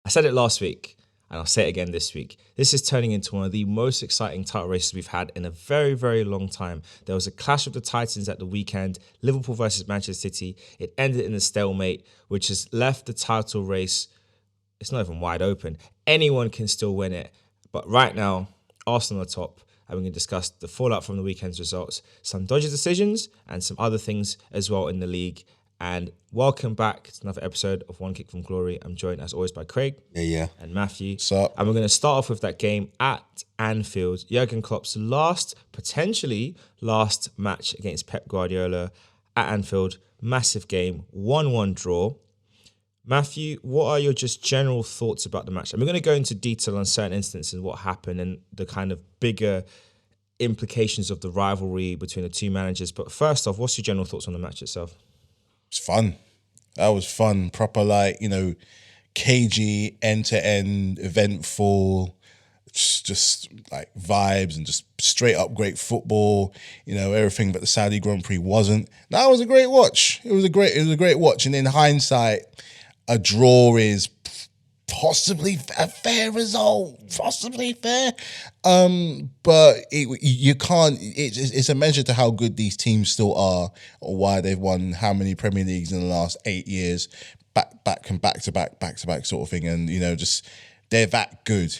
I said it last week, and I'll say it again this week. This is turning into one of the most exciting title races we've had in a very, very long time. There was a clash of the Titans at the weekend, Liverpool versus Manchester City. It ended in a stalemate, which has left the title race, it's not even wide open. Anyone can still win it. But right now, Arsenal are top, and we're going to discuss the fallout from the weekend's results, some dodgy decisions, and some other things as well in the league. And welcome back to another episode of One Kick from Glory. I'm joined as always by Craig and Matthew. What's up? And we're going to start off with that game at Anfield. Jurgen Klopp's potentially last match against Pep Guardiola at Anfield. Massive game, 1-1 draw. Matthew, what are your just general thoughts about the match? And we're going to go into detail on certain instances, what happened and the kind of bigger implications of the rivalry between the two managers. But first off, what's your general thoughts on the match itself? It's fun. That was fun. Proper, cagey, end-to-end, eventful, just like vibes and just straight up great football. Everything but the Saudi Grand Prix wasn't. That was a great watch. It was a great watch. And in hindsight, a draw is possibly a fair result, possibly fair. But you can't. It's a measure to how good these teams still are, or why they've won how many Premier Leagues in the last 8 years, back to back sort of thing. And just they're that good.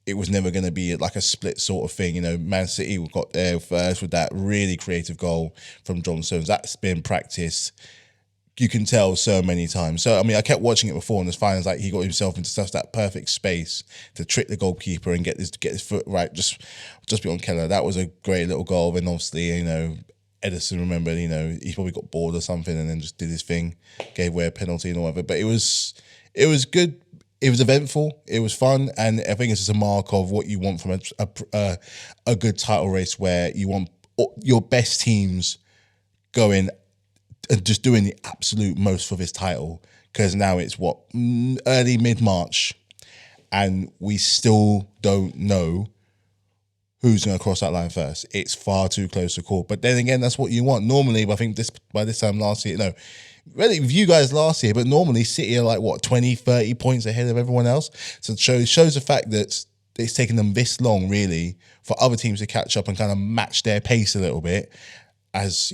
It was never going to be like a split sort of thing. Man City got there first with that really creative goal from John Stones. That's been practiced. You can tell so many times. So, I kept watching it before, and it's fine. It's like he got himself into such that perfect space to trick the goalkeeper and get his foot right, just beyond Keller. That was a great little goal. And obviously, Edison remembered, he probably got bored or something and then just did his thing, gave away a penalty and whatever. But it was good. It was eventful. It was fun, and I think it's just a mark of what you want from a good title race, where you want your best teams going and just doing the absolute most for this title, because now it's early mid-March and we still don't know who's going to cross that line first. It's far too close to call. But then again, that's what you want. Normally, I think by this time last year, really with you guys last year, but normally City are 20, 30 points ahead of everyone else. So it shows the fact that it's taken them this long, really, for other teams to catch up and kind of match their pace a little bit, as,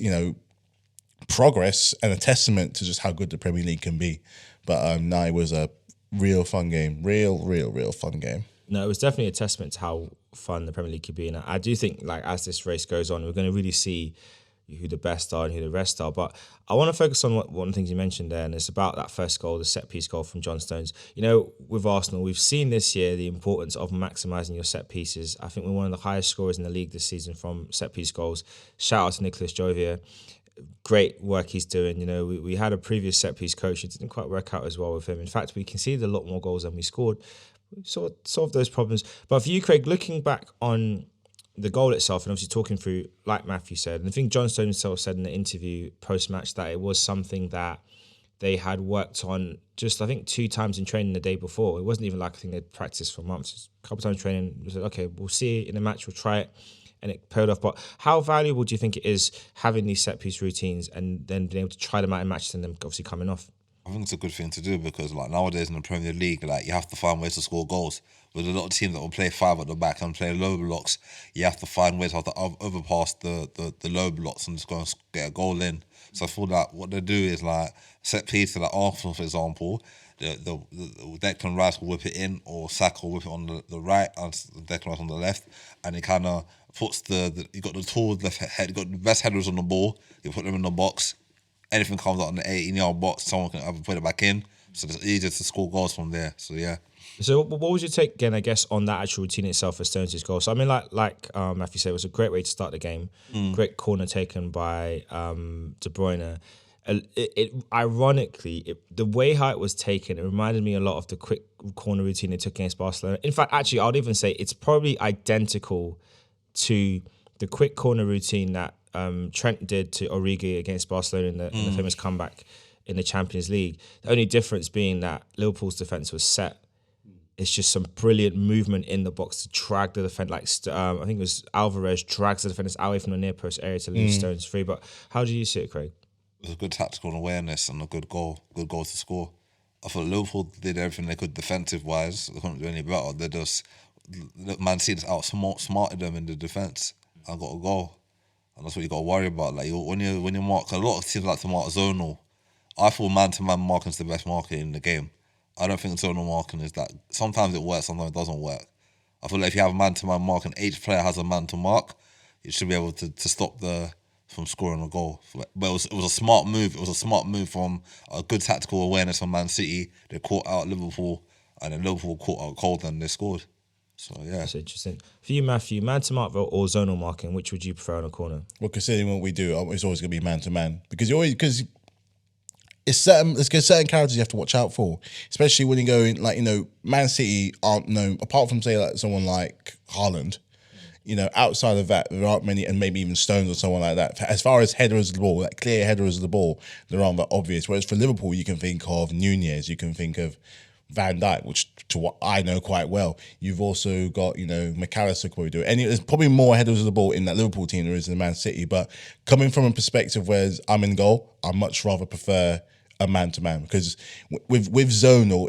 progress and a testament to just how good the Premier League can be. But no, it was a real fun game. Real fun game. No, it was definitely a testament to how fun the Premier League could be. And I do think, as this race goes on, we're going to really see who the best are and who the rest are. But I want to focus on one of the things you mentioned there, and it's about that first goal, the set-piece goal from John Stones. With Arsenal, we've seen this year the importance of maximising your set pieces. I think we're one of the highest scorers in the league this season from set-piece goals. Shout out to Nicolas Jovier. Great work he's doing. We had a previous set-piece coach. It didn't quite work out as well with him. In fact, we conceded a lot more goals than we scored. We solved those problems. But for you, Craig, looking back on the goal itself and obviously talking through, like Matthew said, and I think John Stones himself said in the interview post-match that it was something that they had worked on just, I think, 2 times in training the day before. It wasn't even like a thing they'd practiced for months. Just a couple times training. We said, okay, we'll see it in the match, we'll try it. And it paid off. But how valuable do you think it is having these set-piece routines and then being able to try them out in matches and then obviously coming off? I think it's a good thing to do, because nowadays in the Premier League, you have to find ways to score goals. With a lot of teams that will play 5 at the back and play low blocks, you have to find ways how to overpass the low blocks and just go and get a goal in. So I feel like what they do is set piece to Arsenal, for example. The Declan Rice will whip it in, or Saka will whip it on the right and Declan Rice on the left, and he kind of puts you got the tools left head, you got the best headers on the ball, you put them in the box. Anything comes out in the 18-yard box, someone can either put it back in. So it's easier to score goals from there. So yeah. So what was your take again, I guess, on that actual routine itself for Stones' goal? So I mean, like Matthew said, it was a great way to start the game. Great corner taken by De Bruyne. Ironically, the way how it was taken, it reminded me a lot of the quick corner routine they took against Barcelona. In fact, actually, I would even say it's probably identical to the quick corner routine that Trent did to Origi against Barcelona in the famous comeback in the Champions League. The only difference being that Liverpool's defence was set. It's just some brilliant movement in the box to drag the defence. I think it was Alvarez drags the defenders away from the near post area to leave Stones free. But how do you see it, Craig? It was a good tactical awareness and a good goal to score. I thought Liverpool did everything they could defensive wise. They couldn't do any better. They just Man City just outsmarted them in the defense and got a goal. And that's what you got to worry about. Like when you mark, a lot of teams like to mark zonal. I feel man-to-man marking is the best marking in the game. I don't think zonal marking is that. Sometimes it works, sometimes it doesn't work. I feel like if you have man-to-man marking, each player has a man to mark, you should be able to stop from scoring a goal. But it was a smart move. It was a smart move from a good tactical awareness from Man City. They caught out Liverpool, and then Liverpool caught out Cold, and they scored. So yeah, that's interesting. For you, Matthew, man to mark or zonal marking, which would you prefer on a corner? Well, considering what we do, it's always going to be man to man because it's certain characters you have to watch out for, especially when you go in, like, Man City aren't known, apart from say like someone like Haaland, outside of that, there aren't many, and maybe even Stones or someone like that. As far as headers of the ball, like clear headers of the ball, there aren't that obvious. Whereas for Liverpool, you can think of Nunez, you can think of Van Dijk, which to what I know quite well. You've also got, McAllister could probably do it. There's probably more headers of the ball in that Liverpool team there is in Man City. But coming from a perspective where I'm in goal, I much rather prefer a man-to-man because with zonal,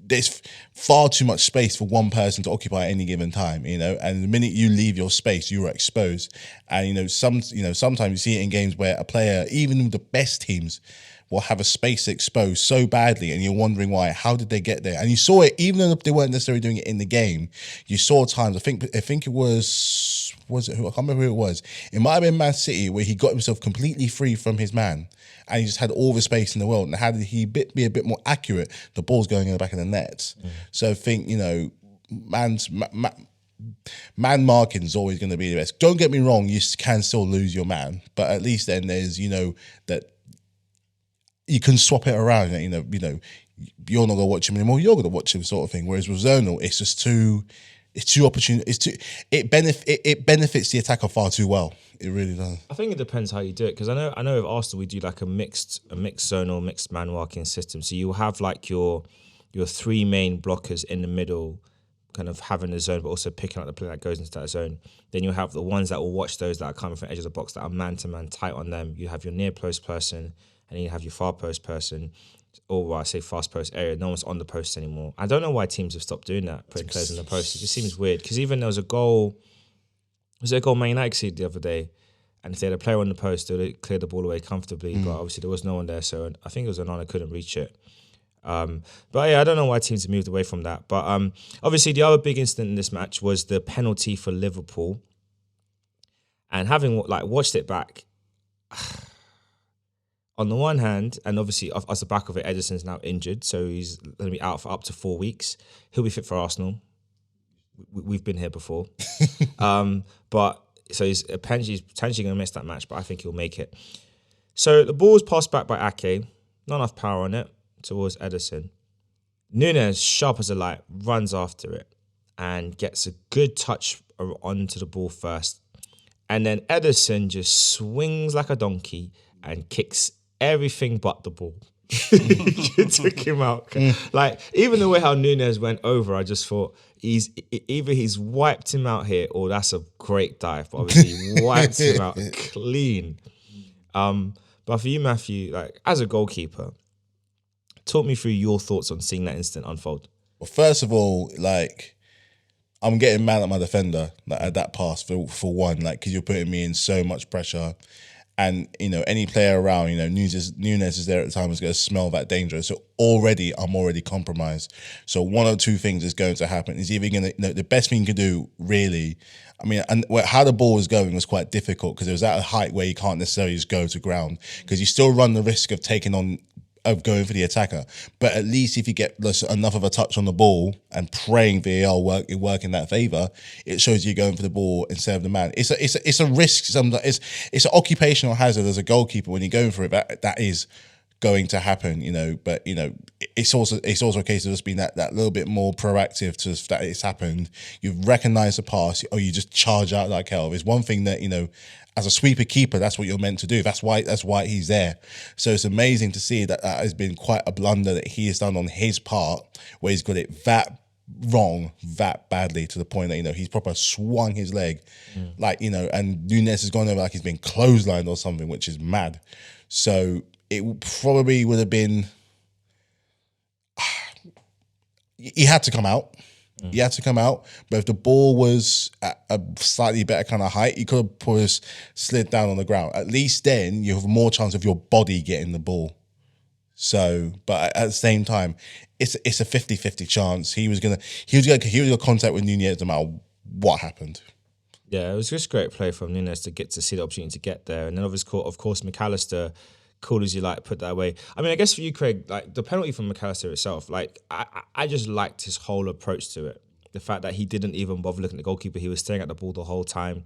there's far too much space for one person to occupy at any given time, and the minute you leave your space, you are exposed. And sometimes you see it in games where a player, even with the best teams, will have a space exposed so badly, and you're wondering why. How did they get there? And you saw it, even though they weren't necessarily doing it in the game. You saw times. I think it was it who? I can't remember who it was. It might have been Man City where he got himself completely free from his man, and he just had all the space in the world. And how did he be a bit more accurate? The ball's going in the back of the net. So I think man marking is always going to be the best. Don't get me wrong, you can still lose your man, but at least then there's that. You can swap it around, you're not gonna watch him anymore. You're gonna watch him, sort of thing. Whereas with zonal, it's just too opportune. It benefits the attacker far too well. It really does. I think it depends how you do it because I know with Arsenal we do like a mixed zonal, mixed man marking system. So you have like your three main blockers in the middle, kind of having the zone, but also picking up the player that goes into that zone. Then you have the ones that will watch those that are coming from the edge of the box that are man to man tight on them. You have your near post person. And then you have your far post person, or I say fast post area. No one's on the post anymore. I don't know why teams have stopped doing that, putting players in the post. It just seems weird. Because even there was a goal Man United conceded the other day, and if they had a player on the post, they would have cleared the ball away comfortably. But obviously there was no one there, so I think it was Onana couldn't reach it. But yeah, I don't know why teams have moved away from that. But obviously the other big incident in this match was the penalty for Liverpool. And having watched it back. On the one hand, and obviously off the back of it, Ederson's now injured, so he's going to be out for up to 4 weeks. He'll be fit for Arsenal. We've been here before. But so he's potentially going to miss that match, but I think he'll make it. So the ball was passed back by Ake. Not enough power on it towards Ederson. Nunez, sharp as a light, runs after it and gets a good touch onto the ball first. And then Ederson just swings like a donkey and kicks everything but the ball. Took him out. Like, even the way how Nunez went over, I just thought he's wiped him out here, or that's a great dive. But obviously, he wiped him out clean. But for you, Matthew, like as a goalkeeper, talk me through your thoughts on seeing that incident unfold. Well, first of all, I'm getting mad at my defender at that pass for one, because you're putting me in so much pressure. And, any player around, Nunez is there at the time, is going to smell that danger. So I'm already compromised. So one or two things is going to happen. Is either going to, the best thing you can do, really, and how the ball was going was quite difficult because it was at a height where you can't necessarily just go to ground because you still run the risk of going for the attacker. But at least if you get enough of a touch on the ball and praying VAR work in that favour, it shows you're going for the ball instead of the man. It's a risk. It's an occupational hazard as a goalkeeper when you're going for it. That is going to happen, But it's also a case of just being that little bit more proactive to that it's happened. You've recognised the pass, or you just charge out like hell. It's one thing that as a sweeper keeper, that's what you're meant to do. That's why he's there. So it's amazing to see that has been quite a blunder that he has done on his part, where he's got it that wrong, that badly, to the point that he's proper swung his leg, and Nunez has gone over like he's been clotheslined or something, which is mad. So it probably would have been he had to come out. He had to come out, but if the ball was at a slightly better kind of height, he could have slid down on the ground. At least then you have more chance of your body getting the ball. So, but at the same time, it's a 50-50 chance. He was gonna contact with Nunez no matter what happened. Yeah, it was just great play from Nunez to get to see the opportunity to get there, and then of course, McAllister, cool as you like, put that away. I mean, I guess for you, Craig, like the penalty from McAllister itself, like I just liked his whole approach to it. The fact that he didn't even bother looking at the goalkeeper, he was staring at the ball the whole time,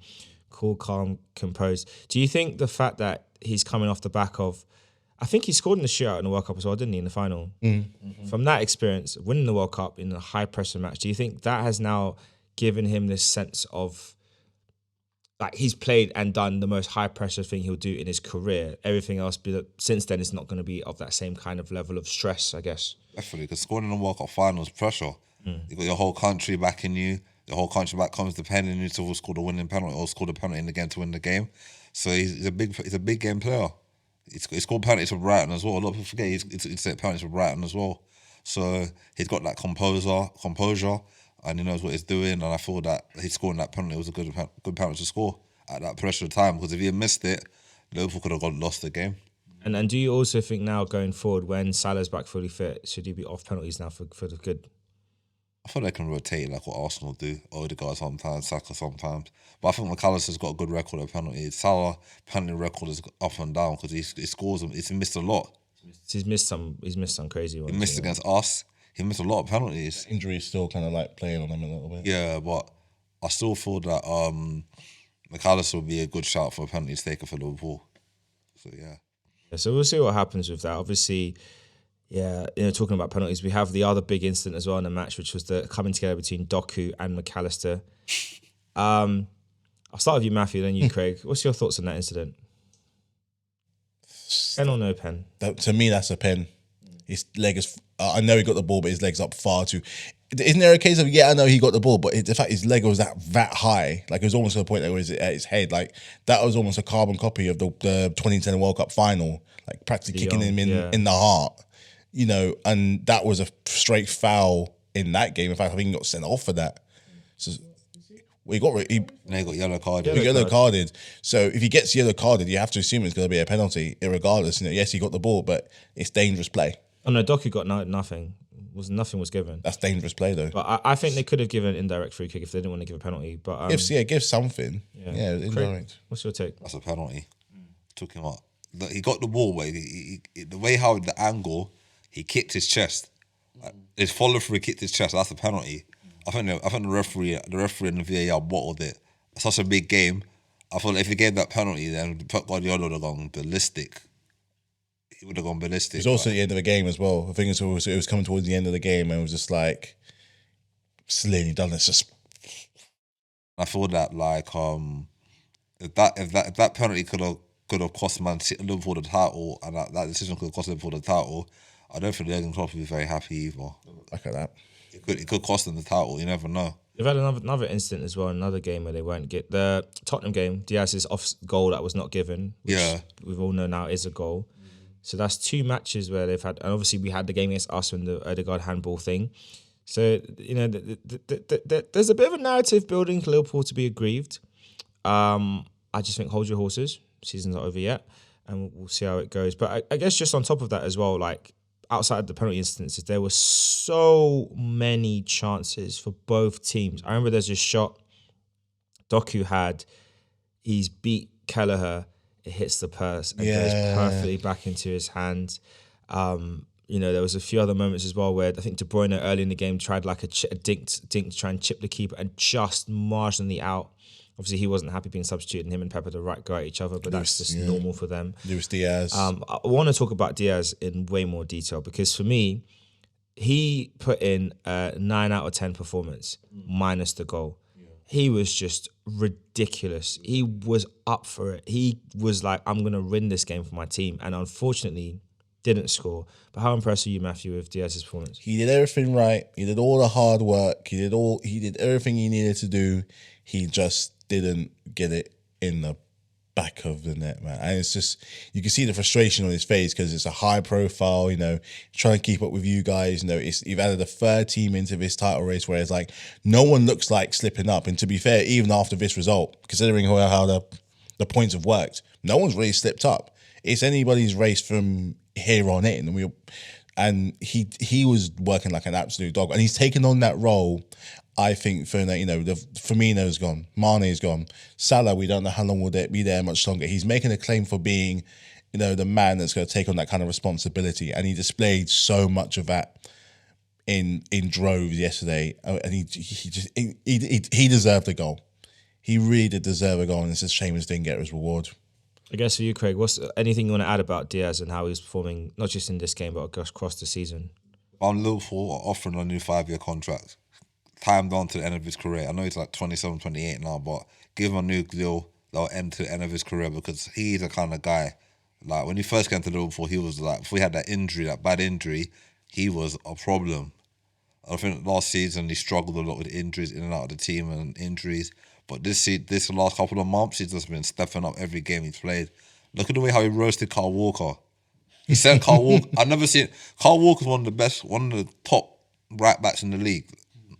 cool, calm, composed. Do you think the fact that he's coming off the back of, I think he scored in the shootout in the World Cup as well, didn't he, in the final? Mm-hmm. From that experience, winning the World Cup in a high pressure match, do you think that has now given him this sense of, like, he's played and done the most high pressure thing he'll do in his career? Everything else since then is not going to be of that same kind of level of stress, I guess. Definitely, because scoring in the World Cup final is pressure. You got your whole country backing you. The whole country back comes depending on you to score the winning penalty or score the penalty in the game to win the game. So he's a big game player. He scored penalties for Brighton as well. A lot of people forget he's set penalties for Brighton as well. So he's got that composure, and he knows what he's doing. And I feel that he's scoring that penalty was a good penalty to score at that pressure time. Because if he had missed it, Liverpool could have lost the game. And do you also think now going forward, when Salah's back fully fit, should he be off penalties now for the good? I feel they can rotate like what Arsenal do. Odegaard sometimes, Saka sometimes. But I think McAllister's got a good record of penalties. Salah penalty record is up and down because he scores them. He's missed a lot. He's missed some crazy ones. He missed against us. He missed a lot of penalties. Injury is still kind of like playing on him a little bit. Yeah, but I still feel that McAllister will be a good shout for a penalty taker for Liverpool. So yeah. So we'll see what happens with that. Obviously, yeah, talking about penalties, we have the other big incident as well in the match, which was the coming together between Doku and McAllister. I'll start with you, Matthew, then you, Craig. What's your thoughts on that incident? Pen or no pen? To me, that's a pen. His leg is... I know he got the ball, but his leg's up far too... Isn't there a case of, I know he got the ball, but the fact his leg was that high, like it was almost to the point that it was at his head, like that was almost a carbon copy of the 2010 World Cup final, like practically kicking him in the heart, and that was a straight foul in that game. In fact, I think he got sent off for that. So he got yellow carded. Yellow carded. So if he gets yellow carded, you have to assume it's going to be a penalty, irregardless. Yes, he got the ball, but it's dangerous play. Oh no, Doku got nothing. Nothing was given. That's dangerous play though. But I think they could have given an indirect free kick if they didn't want to give a penalty. But give something. Yeah, indirect. Craig, what's your take? That's a penalty. Took him out. He got the ball, but the way how the angle, he kicked his chest. His follow through, he kicked his chest. That's a penalty. I think the referee and the VAR bottled it. It's such a big game. I thought if he gave that penalty, then Pep Guardiola would have gone ballistic. He would have gone ballistic. It was also at the end of the game as well. I think it was coming towards the end of the game and it was just like, Slaney done this. Just I feel that like if that penalty could have cost Man City, Liverpool the title, and that decision could have cost Liverpool the title, I don't think Jurgen Klopp would be very happy either. Look at that. It could cost them the title. You never know. They've had another incident as well, another game where they won't get the Tottenham game. Diaz's off goal that was not given, which we've all know now is a goal. So that's two matches where they've had, and obviously we had the game against us and the Odegaard handball thing. So, there's a bit of a narrative building for Liverpool to be aggrieved. I just think hold your horses. Season's not over yet, and we'll see how it goes. But I guess just on top of that as well, like outside the penalty instances, there were so many chances for both teams. I remember there's a shot Doku had. He's beat Kelleher. It hits the purse and goes perfectly back into his hand. There was a few other moments as well where I think De Bruyne early in the game tried like a dink to try and chip the keeper and just marginally out. Obviously, he wasn't happy being substituted, and him and Pep had the right go at each other, but that's just normal for them. Luis Diaz. I want to talk about Diaz in way more detail because for me, he put in a 9 out of 10 performance minus the goal. He was just ridiculous. He was up for it. He was like, I'm going to win this game for my team. And unfortunately, didn't score. But how impressed are you, Matthew, with Diaz's performance? He did everything right. He did all the hard work. He did everything he needed to do. He just didn't get it in the back of the net, man. And it's just, you can see the frustration on his face because it's a high profile, trying to keep up with you guys. You've added a third team into this title race where it's like no one looks like slipping up. And to be fair, even after this result, considering how the points have worked, no one's really slipped up. It's anybody's race from here on in. And he was working like an absolute dog. And he's taken on that role, I think, for Firmino's gone, Mane's gone, Salah, we don't know how long will it be there much longer. He's making a claim for being, the man that's going to take on that kind of responsibility, and he displayed so much of that in droves yesterday, and he deserved a goal. He really did deserve a goal, and it's a shame he didn't get his reward. I guess for you, Craig, what's anything you want to add about Diaz and how he's performing, not just in this game, but across the season? Liverpool are offering a new 5-year contract, timed on to the end of his career. I know he's like 27, 28 now, but give him a new deal that'll end to the end of his career, because he's the kind of guy, like when he first came to Liverpool, he was like, before he had that bad injury, he was a problem. I think last season he struggled a lot with injuries, in and out of the team and injuries. But this last couple of months, he's just been stepping up every game he's played. Look at the way how he roasted Kyle Walker. He sent Kyle Walker. I've never seen. Kyle Walker's one of the top right backs in the league,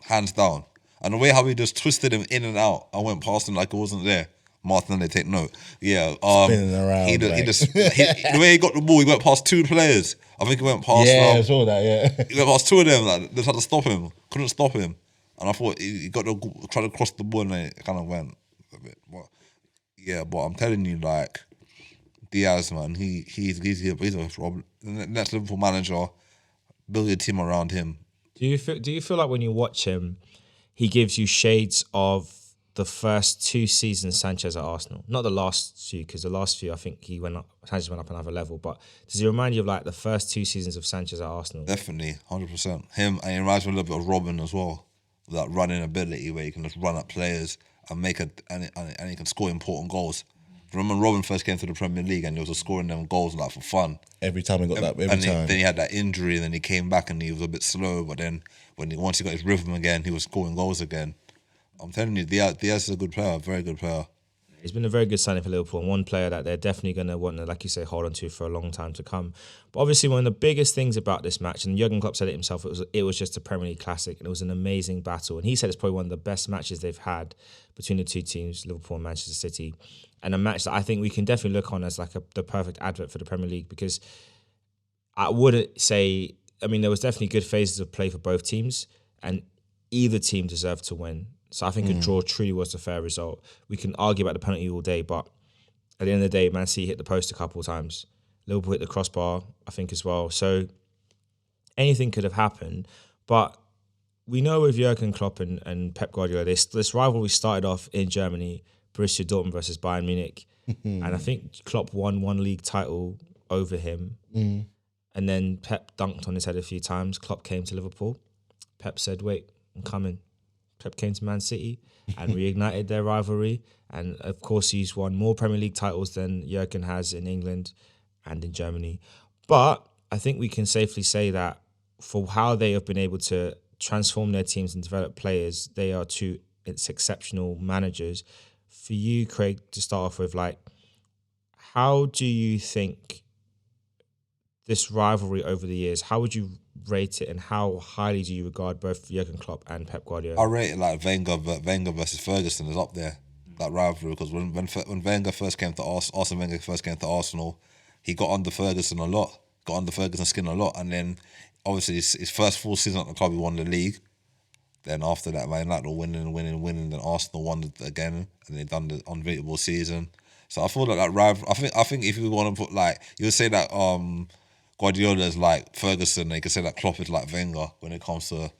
hands down. And the way how he just twisted him in and out, I went past him like it wasn't there. Martin, take note. Yeah, spinning around. The way he got the ball, he went past 2 players. I think he went past. Yeah, I saw that. Yeah, he went past 2 of them. Like they tried to stop him, couldn't stop him. And I thought he got to try to cross the ball, and it kind of went a bit. But I'm telling you, like Diaz, man, he's a problem. The next Liverpool manager, build your team around him. Do you feel like when you watch him, he gives you shades of the first 2 seasons Sanchez at Arsenal? Not the last few, because the last few I think Sanchez went up another level. But does he remind you of like the first 2 seasons of Sanchez at Arsenal? Definitely, 100%. Him, and he reminds me a little bit of Robin as well. That running ability where you can just run at players and and he can score important goals. Remember when Robin first came to the Premier League and he was just scoring them goals like for fun. Every time he got that, time. Then he had that injury, and then he came back and he was a bit slow. But then once he got his rhythm again, he was scoring goals again. I'm telling you, Diaz is a good player, a very good player. He's been a very good signing for Liverpool, and one player that they're definitely going to want to, like you say, hold on to for a long time to come. But obviously, one of the biggest things about this match, and Jurgen Klopp said it himself, it was just a Premier League classic, and it was an amazing battle. And he said it's probably one of the best matches they've had between the 2 teams, Liverpool and Manchester City, and a match that I think we can definitely look on as like the perfect advert for the Premier League, because I wouldn't say, there was definitely good phases of play for both teams, and either team deserved to win. So I think a draw truly was a fair result. We can argue about the penalty all day, but at the end of the day, Man City hit the post a couple of times. Liverpool hit the crossbar, I think, as well. So anything could have happened. But we know with Jurgen Klopp and Pep Guardiola, this rivalry started off in Germany, Borussia Dortmund versus Bayern Munich. And I think Klopp won 1 league title over him. And then Pep dunked on his head a few times. Klopp came to Liverpool. Pep said, wait, I'm coming. Pep came to Man City and reignited their rivalry. And of course, he's won more Premier League titles than Jurgen has in England and in Germany. But I think we can safely say that for how they have been able to transform their teams and develop players, they are 2 exceptional managers. For you, Craig, to start off with, like, how do you think this rivalry over the years, how would you rate it, and how highly do you regard both Jurgen Klopp and Pep Guardiola? I rate it like Wenger versus Ferguson is up there, that rivalry, because when Wenger first came to Arsene Wenger first came to Arsenal, he got under Ferguson's skin a lot, and then obviously his first full season at the club he won the league. Then after that, Man United were winning, then Arsenal won it again, and they done the unbeatable season. So I feel like that rivalry. I think if you want to put, like, you would say that Guardiola is like Ferguson, and you could say that Klopp is like Wenger when it comes to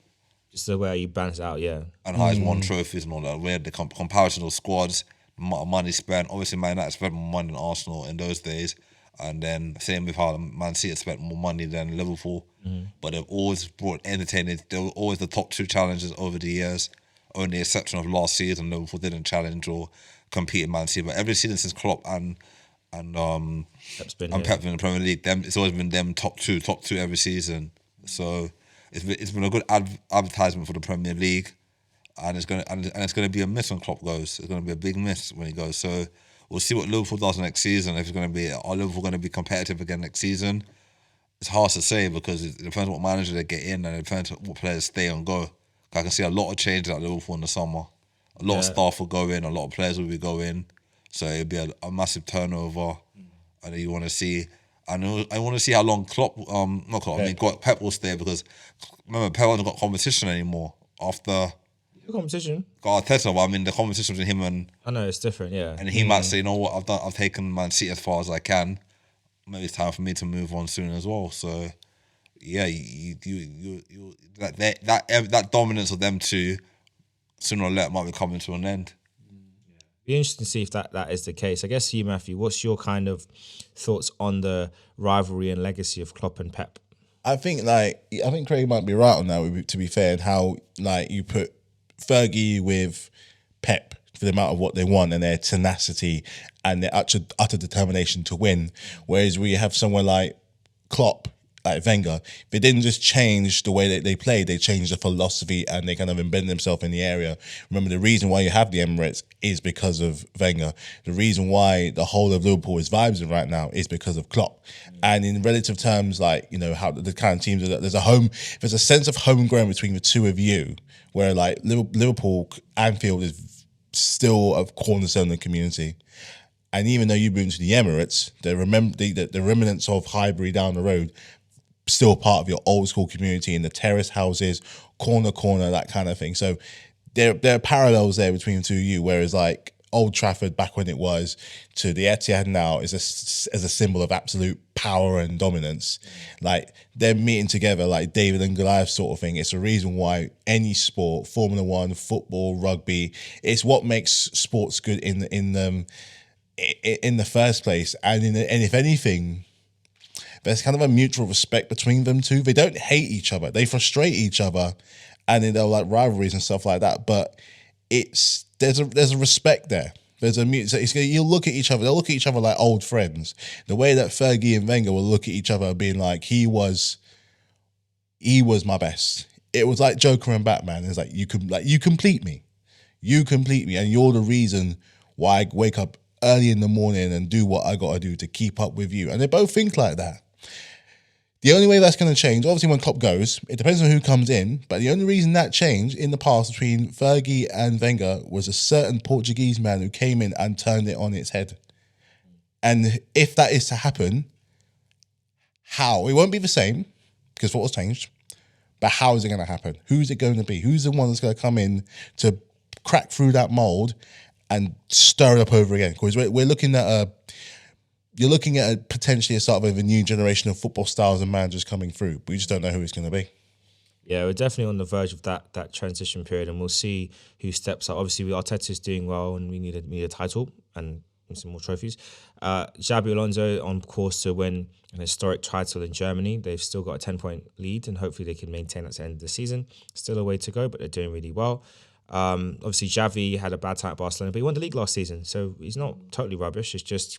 just the way you balance it out, yeah. And how he's won trophies and all that. Where the comparison of squads, money spent. Obviously, Man United spent more money than Arsenal in those days. And then same with how Man City spent more money than Liverpool. But they've always brought entertaining. They were always the top 2 challengers over the years. Only exception of last season, Liverpool didn't challenge or compete in Man City. But every season since Klopp and Pep in the Premier League, it's always been them top two every season. So it's been a good advertisement for the Premier League, and it's gonna be a miss when Klopp goes. It's gonna be a big miss when he goes. So We'll see what Liverpool does next season. If it's going to be, are Liverpool going to be competitive again next season? It's hard to say because it depends what manager they get in and it depends what players stay and go. I can see a lot of changes at Liverpool in the summer. A lot of staff will go in, a lot of players will be going. So it'll be a massive turnover. And you want to see, I want to see how long Pep will stay because remember, Pep hasn't got competition anymore after competition. Got Arteta, but I mean the competition between him and I know it's different, yeah. And he might say, you know what, I've taken Man City as far as I can. Maybe it's time for me to move on soon as well. So yeah, that dominance of them two sooner or later might be coming to an end. Be interesting to see if that is the case. I guess you, Matthew, what's your kind of thoughts on the rivalry and legacy of Klopp and Pep? I think Craig might be right on that, to be fair, and how like you put Fergie with Pep for the amount of what they want and their tenacity and their utter determination to win. Whereas we have someone like Klopp, like Wenger, they didn't just change the way that they played, they changed the philosophy and they kind of embedded themselves in the area. Remember, the reason why you have the Emirates is because of Wenger. The reason why the whole of Liverpool is vibes right now is because of Klopp. And in relative terms, like, you know, how the kind of teams, there's a sense of homegrown between the two of you, where like Liverpool, Anfield is still a cornerstone of the community. And even though you moved to the Emirates, the remnants of Highbury down the road still part of your old school community in the terrace houses, corner, that kind of thing. So there are parallels there between the two of you, whereas like Old Trafford back when it was to the Etihad now is as a symbol of absolute power and dominance. Like they're meeting together like David and Goliath sort of thing. It's a reason why any sport, Formula One, football, rugby, it's what makes sports good in the first place. And if anything, there's kind of a mutual respect between them two. They don't hate each other. They frustrate each other, and they're like rivalries and stuff like that. But there's a respect there. There's a you'll look at each other. They'll look at each other like old friends. The way that Fergie and Wenger will look at each other, being like, he was my best. It was like Joker and Batman. It's like you complete me, and you're the reason why I wake up early in the morning and do what I got to do to keep up with you. And they both think like that. The only way that's going to change, obviously when Klopp goes, it depends on who comes in, but the only reason that changed in the past between Fergie and Wenger was a certain Portuguese man who came in and turned it on its head. And if that is to happen, how? It won't be the same, because football's changed, but how is it going to happen? Who's it going to be? Who's the one that's going to come in to crack through that mould and stir it up over again? Because we're looking at you're looking at potentially a sort of a new generation of football styles and managers coming through. But we just don't know who it's going to be. Yeah, we're definitely on the verge of that transition period, and we'll see who steps up. Obviously, Arteta's doing well, and we need a title and some more trophies. Xabi Alonso on course to win an historic title in Germany. They've still got a 10-point lead, and hopefully they can maintain at the end of the season. Still a way to go, but they're doing really well. Obviously, Xavi had a bad time at Barcelona, but he won the league last season, so he's not totally rubbish. It's just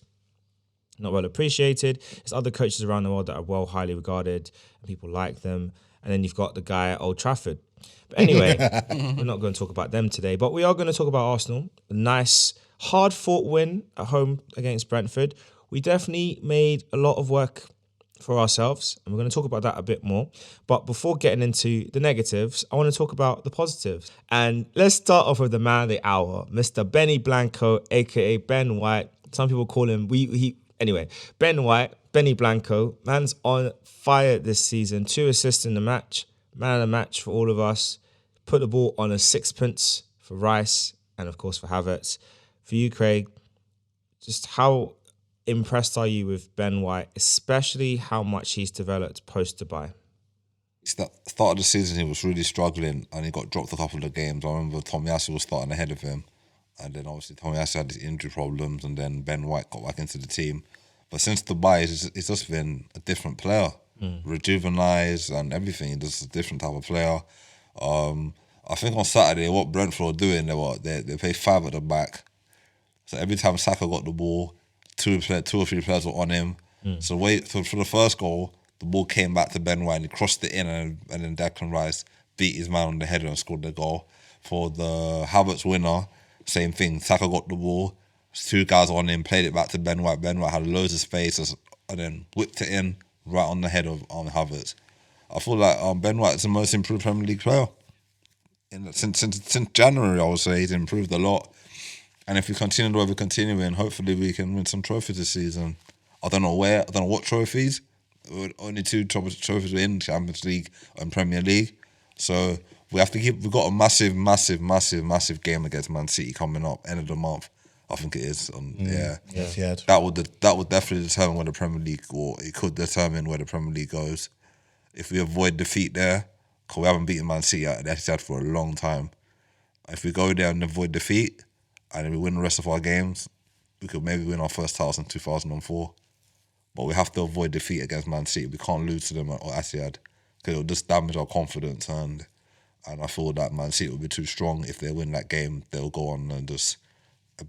not well appreciated. There's other coaches around the world that are highly regarded, and people like them. And then you've got the guy at Old Trafford. But anyway, we're not going to talk about them today, but we are going to talk about Arsenal. A nice, hard-fought win at home against Brentford. We definitely made a lot of work for ourselves, and we're going to talk about that a bit more. But before getting into the negatives, I want to talk about the positives. And let's start off with the man of the hour, Mr. Benny Blanco, a.k.a. Ben White. Some people call him... Anyway, Ben White, Benny Blanco, man's on fire this season. 2 assists in the match, man of the match for all of us. Put the ball on a sixpence for Rice and, of course, for Havertz. For you, Craig, just how impressed are you with Ben White, especially how much he's developed post-Dubai? Start of the season, he was really struggling and he got dropped a couple of games. I remember Tomiyasu was starting ahead of him. And then obviously Tomiyasu had his injury problems, and then Ben White got back into the team. But since Dubai, it's just been a different player, rejuvenized and everything. He's just a different type of player. I think on Saturday, what Brentford were doing, they played 5 at the back. So every time Saka got the ball, two or 3 players were on him. So for the first goal, the ball came back to Ben White and he crossed it in, and then Declan Rice beat his man on the header and scored the goal. For the Havertz winner, same thing. Saka got the ball, 2 or 3 players were on him. So every time Saka got the ball, 3 or 4 players were on him. So when Saka got the ball, Two guys on him, played it back to Ben White. Ben White had loads of space and then whipped it in right on the head of Havertz. I feel like Ben White is the most improved Premier League player. Since January, I would say he's improved a lot. And if we continue the way we're continuing, hopefully we can win some trophies this season. I don't know what trophies. Only two trophies in Champions League and Premier League. So we've got a massive game against Man City coming up, end of the month. I think it is. Yeah. That would definitely determine where the Premier League, or it could determine where the Premier League goes. If we avoid defeat there, because we haven't beaten Man City at the Etihad for a long time. If we go there and avoid defeat, and we win the rest of our games, we could maybe win our first title in 2004. But we have to avoid defeat against Man City. We can't lose to them at Etihad, because it'll just damage our confidence. And I feel that Man City will be too strong. If they win that game, they'll go on and just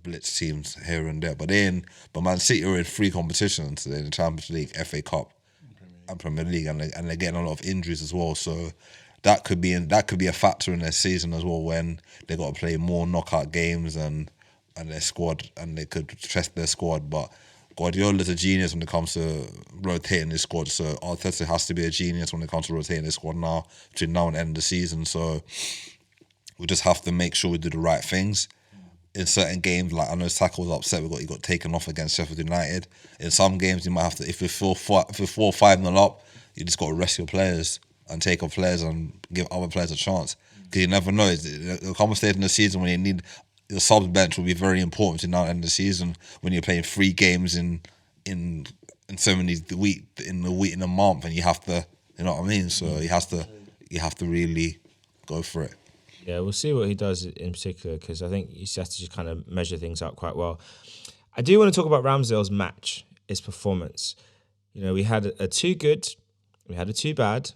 blitz teams here and there. But Man City are in three competitions. They're in the Champions League, FA Cup, and Premier League, and they're getting a lot of injuries as well. So that could be a factor in their season as well, when they got to play more knockout games and their squad, and they could test their squad. But Guardiola's a genius when it comes to rotating his squad. So Arteta has to be a genius when it comes to rotating his squad now, between now and the end of the season. So we just have to make sure we do the right things. In certain games, like I know Saka was upset he got taken off against Sheffield United. In some games, you might have to, if we're 4-5-0 up, you just got to rest your players and take off players and give other players a chance. Because you never know. There'll come a stage in the season when you need, your sub bench will be very important to now end the season, when you're playing 3 games in so many in a month, and you have to, you know what I mean. So you have to really go for it. Yeah, we'll see what he does in particular, because I think he has to just kind of measure things out quite well. I do want to talk about Ramsdale's match, his performance. You know, we had a 2 good, we had a 2 bad,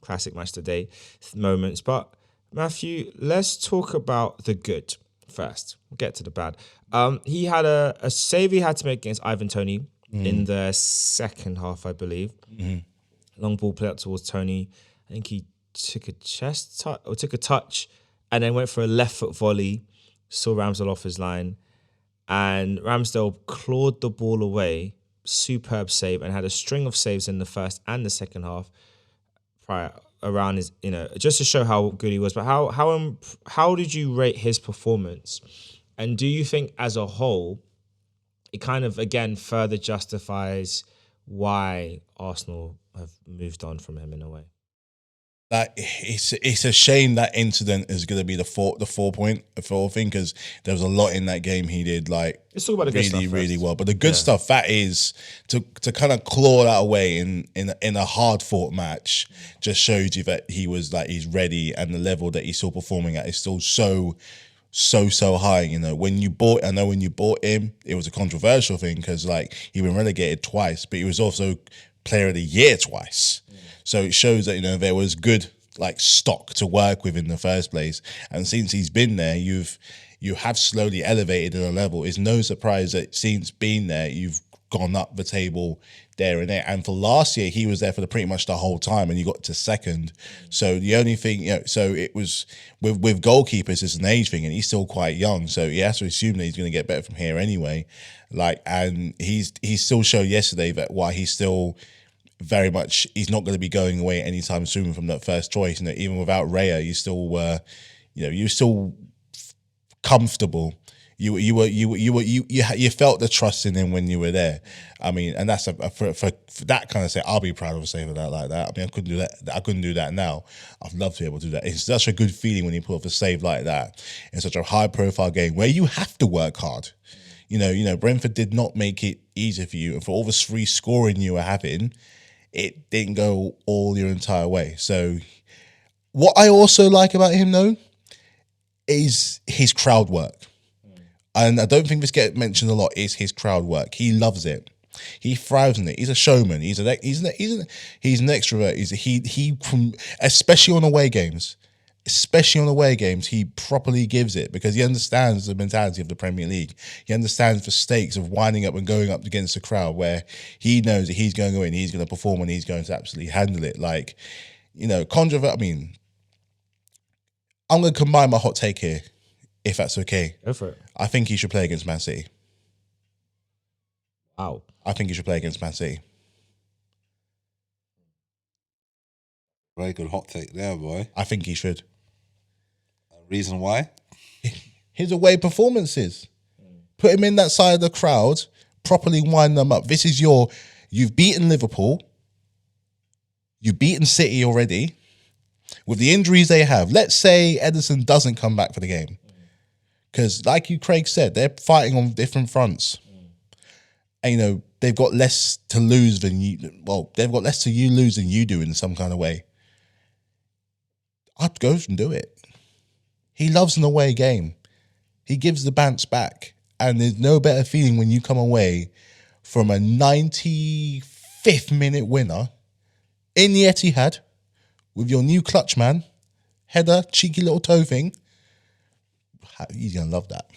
classic match today moments. But Matthew, let's talk about the good first. We'll get to the bad. He had a save he had to make against Ivan Toney in the second half, I believe. Long ball play up towards Toney. I think he took a touch, and then went for a left foot volley, saw Ramsdale off his line, and Ramsdale clawed the ball away. Superb save, and had a string of saves in the first and the second half prior around his, just to show how good he was. But how did you rate his performance? And do you think as a whole, it kind of again further justifies why Arsenal have moved on from him in a way? Like, it's a shame that incident is going to be the 4 thing, because there was a lot in that game he did, like, let's talk about the good stuff really first. well. But the good stuff, that is to kind of claw that away in a hard fought match, just shows you that he was, like, he's ready, and the level that he's still performing at is still so high. You know, when you bought him, it was a controversial thing, because, like, he'd been relegated twice, but he was also Player of the Year twice. So it shows that, there was good, like, stock to work with in the first place. And since he's been there, you have slowly elevated at a level. It's no surprise that since being there, you've gone up the table there and there. And for last year, he was there for pretty much the whole time, and you got to second. So the only thing, so it was with goalkeepers, it's an age thing, and he's still quite young. So you have to assume that he's going to get better from here anyway. Like, and he still showed yesterday that why he's still very much, he's not going to be going away anytime soon from that first choice. Even without Raya, you still were, you still comfortable. You felt the trust in him when you were there. I mean, and that's for that kind of say, I'll be proud of a save like that. I mean, I couldn't do that now. I'd love to be able to do that. It's such a good feeling when you pull off a save like that in such a high profile game where you have to work hard. Brentford did not make it easy for you, and for all the free scoring you were having, it didn't go all your entire way. So what I also like about him, though, is his crowd work. And I don't think this gets mentioned a lot, is his crowd work. He loves it. He thrives in it. He's a showman. He's an extrovert. Especially on away games. He properly gives it, because he understands the mentality of the Premier League. He understands the stakes of winding up and going up against the crowd, where he knows that he's going to win, he's going to perform, and he's going to absolutely handle it. Like, I mean, I'm going to combine my hot take here, if that's okay. Go for it. I think he should play against Man City. Wow. I think he should play against Man City. Very good hot take there, boy. I think he should. Reason why? His away performances. Put him in that side of the crowd, properly wind them up. You've beaten Liverpool. You've beaten City already. With the injuries they have, let's say Ederson doesn't come back for the game. Because like Craig said, they're fighting on different fronts. And, they've got less to lose than you. Well, they've got less to lose than you do in some kind of way. I'd go and do it. He loves an away game. He gives the bounce back. And there's no better feeling when you come away from a 95th minute winner in the Etihad with your new clutch man, header, cheeky little toe thing. He's going to love that.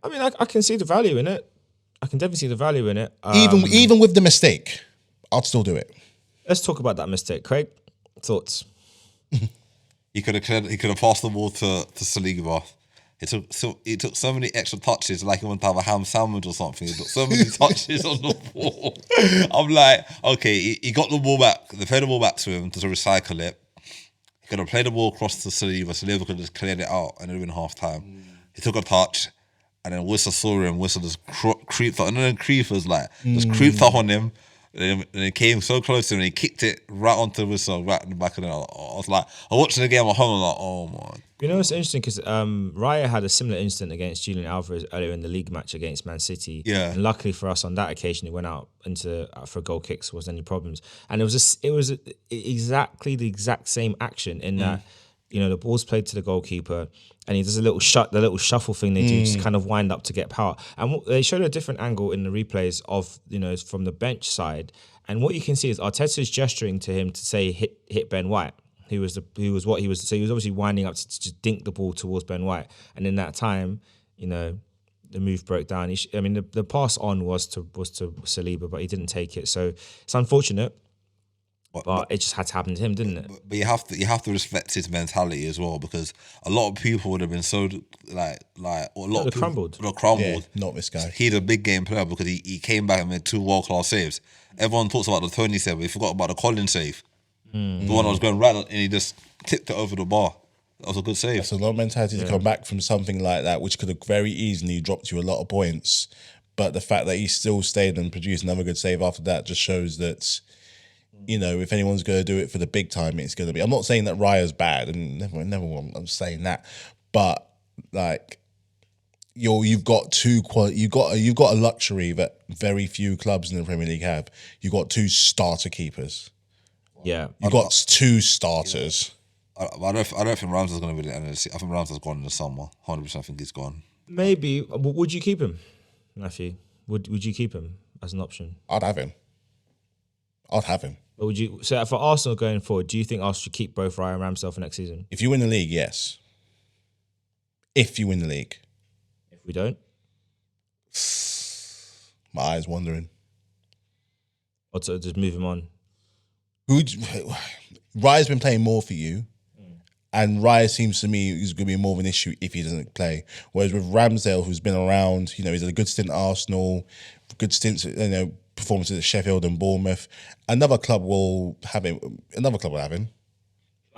I mean, I can see the value in it. I can definitely see the value in it. Even with the mistake, I'd still do it. Let's talk about that mistake. Craig, thoughts? He could have passed the ball to Saliba. He took so many extra touches, like he wanted to have a ham sandwich or something. He took so many touches on the ball. I'm like, okay, he got the ball back. They played the ball back to him to recycle it. He could have played the ball across to Saliba. Saliba could have just cleared it out and it would have been half time. He took a touch and then Whistle saw him. Whistle just creeped up. And then Creepers just creeped up on him. And it came so close to him and he kicked it right onto Whistle, right in the back of the net. I was like, I watched the game at home. I'm like, oh my. You know, it's interesting because Raya had a similar incident against Julian Alvarez earlier in the league match against Man City. Yeah. And luckily for us, on that occasion, it went out for goal kicks. Wasn't any problems. And it was exactly the exact same action in that, the ball's played to the goalkeeper, and he does the little shuffle thing they do, just kind of wind up to get power. And they showed a different angle in the replays of from the bench side, and what you can see is Arteta's gesturing to him to say hit Ben White. So he was obviously winding up to just dink the ball towards Ben White, and in that time, the move broke down. The pass on was to Saliba, but he didn't take it. So it's unfortunate, but it just had to happen to him, didn't it? But you have to respect his mentality as well, because a lot of people would have been so crumbled. Yeah, not this guy. He's a big game player because he came back and made 2 world-class saves. Everyone talks about the Tony save, but he forgot about the Collins save. The one that was going right and he just tipped it over the bar. That was a good save. That's a lot of mentality to come back from something like that, which could have very easily dropped you a lot of points. But the fact that he still stayed and produced another good save after that just shows that, if anyone's going to do it for the big time, it's going to be. I'm not saying that Raya's bad, and never I'm saying that, but like, you've got you've got a luxury that very few clubs in the Premier League have. You've got 2 starter keepers. Yeah, You've got 2 starters. I don't think Ramsey's going to be the end of the season. I think Ramsey's gone in the summer. 100%. I think he's gone. Maybe. Would you keep him, Matthew? Would you keep him as an option? I'd have him. Or would you? So for Arsenal going forward, do you think Arsenal should keep both Raya and Ramsdale for next season? If you win the league, yes. If you win the league. If we don't, my eyes wandering. or to just move him on? Raya's been playing more for you, and Raya seems to me is going to be more of an issue if he doesn't play. Whereas with Ramsdale, who's been around, he's had a good stint at Arsenal, good stints, performances at Sheffield and Bournemouth. Another club will have him.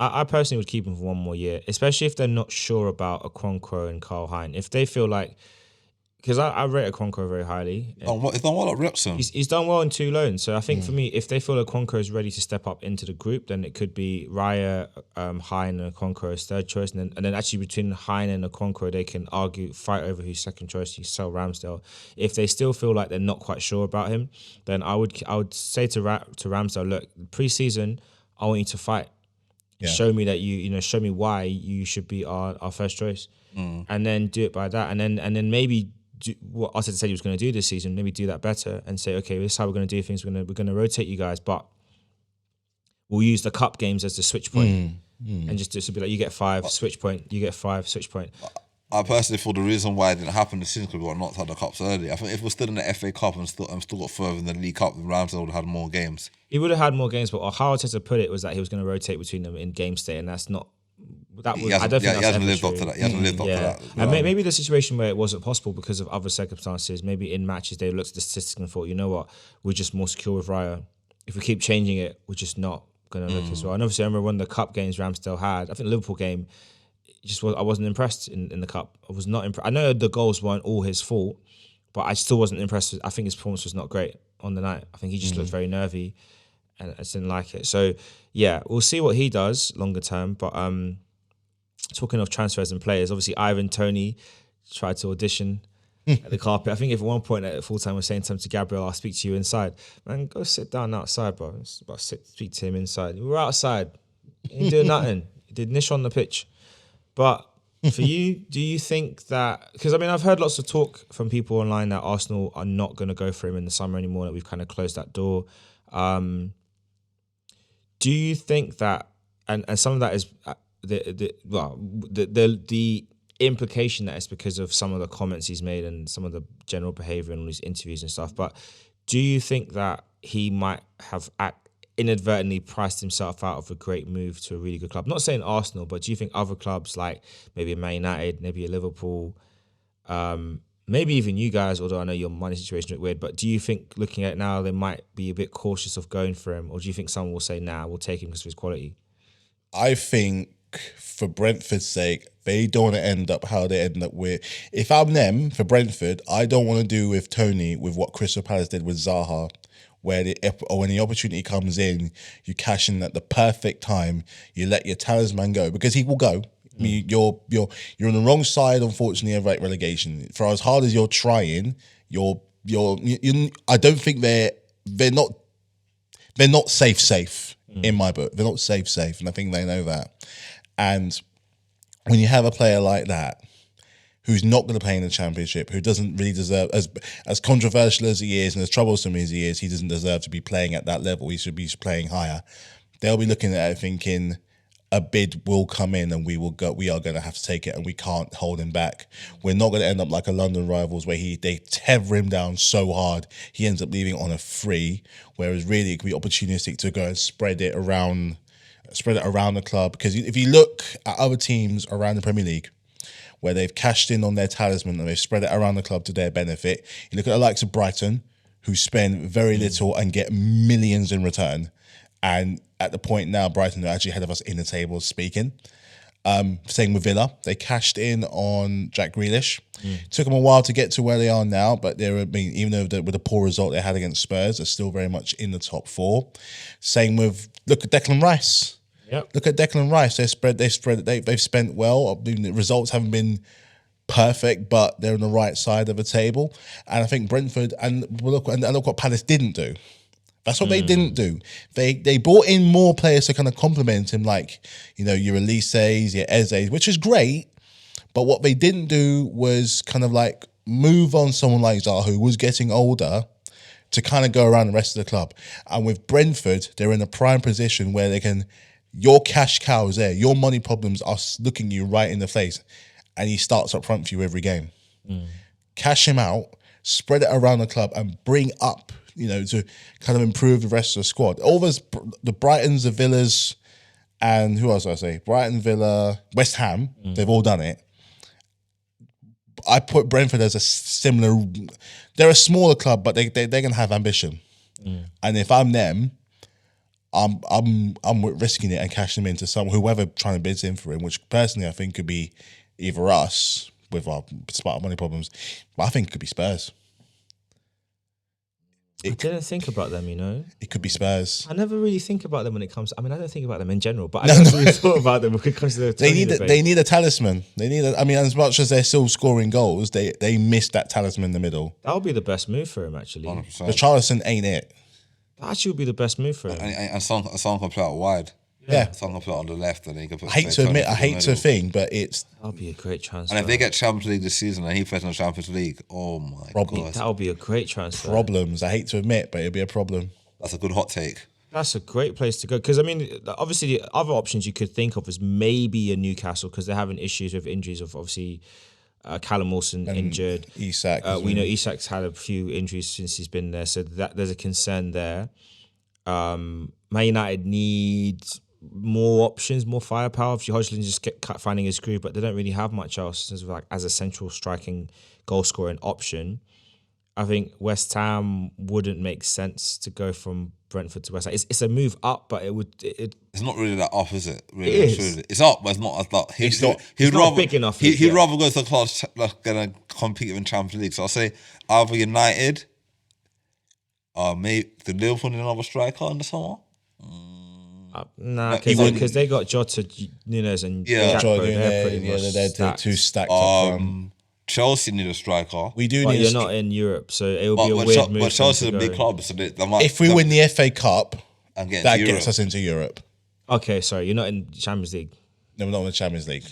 I personally would keep him for 1 more year, especially if they're not sure about Okonkwo and Carl Hein. If they feel like, because I rate Okonkwo very highly. He's done well at Wrexham. He's done well in 2 loans. So I think for me, if they feel Okonkwo is ready to step up into the group, then it could be Raya, Hein, and Okonkwo as third choice. And then actually between Hein and Okonkwo, they can fight over who's second choice. You sell Ramsdale. If they still feel like they're not quite sure about him, then I would say to Ramsdale, look, pre-season, I want you to fight. Yeah. Show me that show me why you should be our first choice. And then do it by that. And then maybe do what Arteta said he was going to do this season, maybe do that better and say, okay, this is how we're going to do things. We're going to rotate you guys, but we'll use the cup games as the switch point and just be like, you get 5, switch point, you get 5, switch point. I personally thought the reason why it didn't happen this season because we got knocked out of the cups early. I think if we're still in the FA Cup and still got further in the League Cup, then Ramsdale would have had more games. He would have had more games, but how Arteta put it was that he was going to rotate between them in game state, and that's not that was. He I don't think he that's hasn't ever lived up true. to that. He hasn't lived up to that. And maybe the situation where it wasn't possible because of other circumstances. Maybe in matches they looked at the statistics and thought, you know what, we're just more secure with Raya. If we keep changing it, we're just not going to look as well. And obviously, I remember when the cup games Ramsdale had. I think the Liverpool game, I wasn't impressed in the cup. I was not impressed. I know the goals weren't all his fault, but I still wasn't impressed. I think his performance was not great on the night. I think he just looked very nervy, and I just didn't like it. So yeah, we'll see what he does longer term. But talking of transfers and players, obviously Ivan Toney tried to audition at the carpet. I think at one point at full time was saying something to Gabriel, I'll speak to you inside. Man, go sit down outside, bro. Speak to him inside. We were outside. He ain't doing nothing. He did niche on the pitch. But for you, do you think that, because I mean, I've heard lots of talk from people online that Arsenal are not going to go for him in the summer anymore, that we've kind of closed that door. Do you think that, and some of that is the implication that it's because of some of the comments he's made and some of the general behavior in all these interviews and stuff, but do you think that he might have inadvertently priced himself out of a great move to a really good club? Not saying Arsenal, but do you think other clubs like maybe Man United, maybe a Liverpool, maybe even you guys, although I know your money situation is weird, but do you think looking at it now they might be a bit cautious of going for him, or do you think someone will say, nah, we'll take him because of his quality? I think for Brentford's sake, they don't want to end up how they end up with. If I'm them, for Brentford, I don't want to do with Tony with what Crystal Palace did with Zaha, where when the opportunity comes in, you cash in at the perfect time, you let your talisman go, because he will go. I mean, you're on the wrong side, unfortunately, of relegation. For as hard as you're trying, you're I don't think they're not safe in my book. They're not safe, and I think they know that. And when you have a player like that who's not going to play in the Championship, who doesn't really deserve, as controversial as he is and as troublesome as he is, he doesn't deserve to be playing at that level. He should be playing higher. They'll be looking at it thinking a bid will come in and we are going to have to take it, and we can't hold him back. We're not going to end up like a London Rivals where they tether him down so hard he ends up leaving on a free, whereas really it could be opportunistic to go and spread it around the club. Because if you look at other teams around the Premier League where they've cashed in on their talisman and they've spread it around the club to their benefit, you look at the likes of Brighton, who spend very little and get millions in return. And at the point now, Brighton are actually ahead of us in the table speaking. Same with Villa. They cashed in on Jack Grealish. Took them a while to get to where they are now, but even though with the poor result they had against Spurs, they're still very much in the top four. Same with, look at Declan Rice. Yep. Look at Declan Rice. They've spent well. The results haven't been perfect, but they're on the right side of the table. And I think Brentford, and look what Palace didn't do. That's what they didn't do. They brought in more players to kind of complement him, like, your Elises, your Ezes, which is great. But what they didn't do was kind of like move on someone like Zaha, who was getting older, to kind of go around the rest of the club. And with Brentford, they're in a prime position where they can, your cash cow is there, your money problems are looking you right in the face, and he starts up front for you every game. Cash him out, spread it around the club, and bring up, to kind of improve the rest of the squad. All those, the Brightons, the Villas, and who else did I say? Brighton, Villa, West Ham, they've all done it. I put Brentford as a similar, they're a smaller club, but they're going to have ambition. And if I'm them, I'm risking it and cashing him into whoever trying to bid in for him, which personally I think could be either us with our smart money problems, but I think it could be Spurs. I didn't think about them, It could be Spurs. I never really think about them when it comes. I don't think about them in general, but I never really thought about them when it comes to the Tony debate. They need a talisman. As much as they're still scoring goals, they missed that talisman in the middle. That would be the best move for him, actually. 100%. The Charleston ain't it. That actually would be the best move for him. And someone can play out wide. Yeah. Someone can play on the left, and then you can put. I hate to admit, I hate to think, but it's That would be a great transfer. And if they get Champions League this season and he plays in the Champions League, oh my god, that would be a great transfer. problems. I hate to admit, but it'd be a problem. that's a good hot take. That's a great place to go. Because, obviously, the other options you could think of is maybe a Newcastle, because they're having issues with injuries of, obviously, Callum Wilson injured. Isak. We know Isak's had a few injuries since he's been there, so that there's a concern there. Man United need more options, more firepower. Obviously, Hodgson just kept finding his groove, but they don't really have much else as a central striking, goal scoring option. I think West Ham wouldn't make sense to go from Brentford to West Ham. It's a move up, but it's not really that up, is it? Really, it is. It's up, but it's not as up. It's not big enough. He'd rather go to a club that's gonna compete in Champions League. So I'll say either United, maybe the Liverpool need another striker in the summer. Nah, because they got Jota, Nunes, and Gakpo. They're pretty much they're too stacked up. Chelsea need a striker. We do but need. You're not in Europe, so it will be a weird move. But Chelsea's a big club, so if we win the FA Cup, that gets us into Europe. Okay, sorry, you're not in Champions League. No, we're not in the Champions League.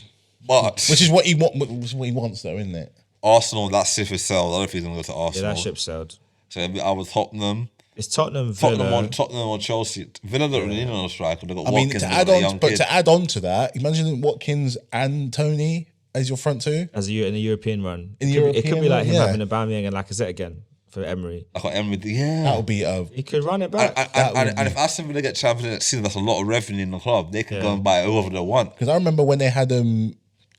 But which is what he wants, though, isn't it? Arsenal, that ship is sailed. I don't think he's gonna go to Arsenal. Yeah, that ship sailed. So I was Tottenham. It's Tottenham, Villa. Tottenham or Chelsea. Villa don't really need another striker. They've got Watkins. To add on to that, imagine Watkins and Tony as your front two in a European run. It could be like him having a Aubameyang and Lacazette again for Emery. I got Emery. Yeah, that would be. He could run it back. And if Aston Villa get champions next season, that's a lot of revenue in the club. They can go and buy whoever they want. Because I remember when they had